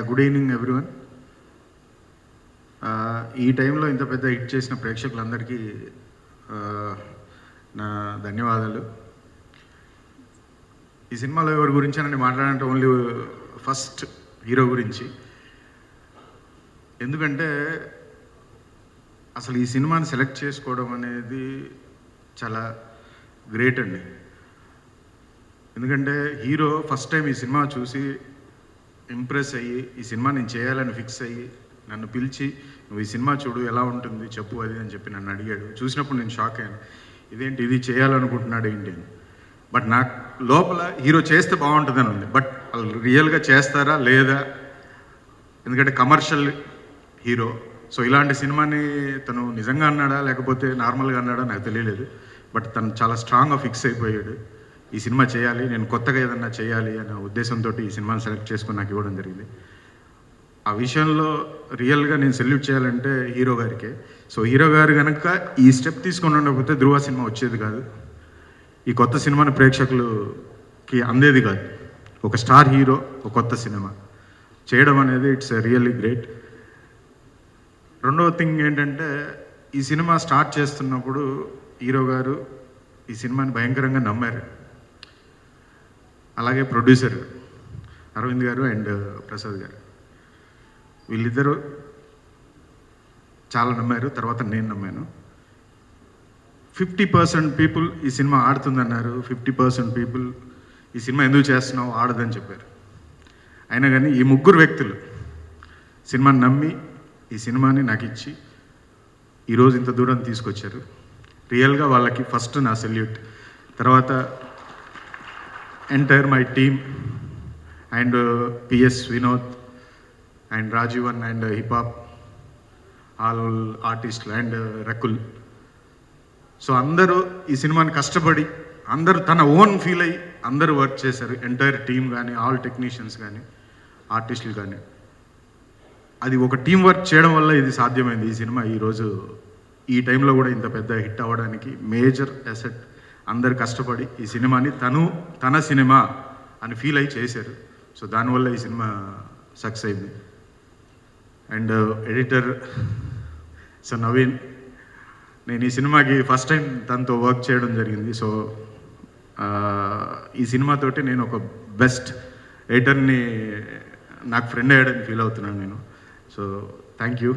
Good evening everyone. ఈ టైంలో ఇంత పెద్ద హిట్ చేసిన ప్రేక్షకులందరికీ నా ధన్యవాదాలు. ఈ సినిమాలో ఎవరి గురించి అని మాట్లాడాలంటే ఓన్లీ ఫస్ట్ హీరో గురించి. ఎందుకంటే అసలు ఈ సినిమాని సెలెక్ట్ చేసుకోవడం అనేది చాలా గ్రేట్ అండి. ఎందుకంటే హీరో ఫస్ట్ టైం ఈ సినిమా చూసి ఇంప్రెస్ అయ్యి ఈ సినిమా నేను చేయాలని ఫిక్స్ అయ్యి నన్ను పిలిచి నువ్వు ఈ సినిమా చూడు ఎలా ఉంటుంది చెప్పు అది అని చెప్పి నన్ను అడిగాడు. చూసినప్పుడు నేను షాక్ అయ్యాను, ఇదేంటి ఇది చేయాలనుకుంటున్నాడు ఏంటి అని. బట్ నాకు లోపల హీరో చేస్తే బాగుంటుందని ఉంది. బట్ వాళ్ళు రియల్గా చేస్తారా లేదా, ఎందుకంటే కమర్షియల్ హీరో. సో ఇలాంటి సినిమాని తను నిజంగా అన్నాడా లేకపోతే నార్మల్గా అన్నాడా నాకు తెలియలేదు. బట్ తను చాలా స్ట్రాంగ్గా ఫిక్స్ అయిపోయాడు, ఈ సినిమా చేయాలి, నేను కొత్తగా ఏదన్నా చేయాలి అనే ఉద్దేశంతో ఈ సినిమాని సెలెక్ట్ చేసుకుని నాకు ఇవ్వడం జరిగింది. ఆ విషయంలో రియల్గా నేను సెల్యూట్ చేయాలంటే హీరో గారికే. సో హీరో గారు కనుక ఈ స్టెప్ తీసుకొని ఉండకపోతే ధృవ సినిమా వచ్చేది కాదు, ఈ కొత్త సినిమాని ప్రేక్షకులకి అందేది కాదు. ఒక స్టార్ హీరో ఒక కొత్త సినిమా చేయడం అనేది ఇట్స్ రియల్లీ గ్రేట్. రెండవ థింగ్ ఏంటంటే ఈ సినిమా స్టార్ట్ చేస్తున్నప్పుడు హీరో గారు ఈ సినిమాని భయంకరంగా నమ్మారు. అలాగే ప్రొడ్యూసర్ అరవింద్ గారు అండ్ ప్రసాద్ గారు వీళ్ళిద్దరూ చాలా నమ్మారు. తర్వాత నేను నమ్మాను. 50% పీపుల్ ఈ సినిమా ఆడుతుందన్నారు, 50% పీపుల్ ఈ సినిమా ఎందుకు చేస్తున్నావు ఆడదని చెప్పారు. అయినా కానీ ఈ ముగ్గురు వ్యక్తులు సినిమాని నమ్మి ఈ సినిమాని నాకు ఇచ్చి ఈరోజు ఇంత దూరం తీసుకొచ్చారు. రియల్గా వాళ్ళకి ఫస్ట్ నా సెల్యూట్. తర్వాత entire my team and PS Vinod and Rajeevan and hip hop all ఆర్టిస్టులు అండ్ రకుల్. సో అందరూ ఈ సినిమాని కష్టపడి అందరూ తన ఓన్ ఫీల్ అయ్యి అందరూ వర్క్ చేశారు. ఎంటైర్ టీమ్ కానీ ఆల్ టెక్నీషియన్స్ కానీ ఆర్టిస్టులు కానీ. అది ఒక టీం వర్క్ చేయడం వల్ల ఇది సాధ్యమైంది. ఈ సినిమా ఈరోజు ఈ టైంలో కూడా ఇంత పెద్ద హిట్ అవ్వడానికి మేజర్ అసెట్. అందరు కష్టపడి ఈ సినిమాని తన సినిమా అని ఫీల్ అయ్యి చేశారు. సో దానివల్ల ఈ సినిమా సక్సెస్ అయింది. అండ్ ఎడిటర్ సో నవీన్, నేను ఈ సినిమాకి ఫస్ట్ టైం తనతో వర్క్ చేయడం జరిగింది. సో ఈ సినిమాతోటి నేను ఒక బెస్ట్ ఎడిటర్ని నాకు ఫ్రెండ్ అయ్యాడని ఫీల్ అవుతున్నాను నేను. So thank you.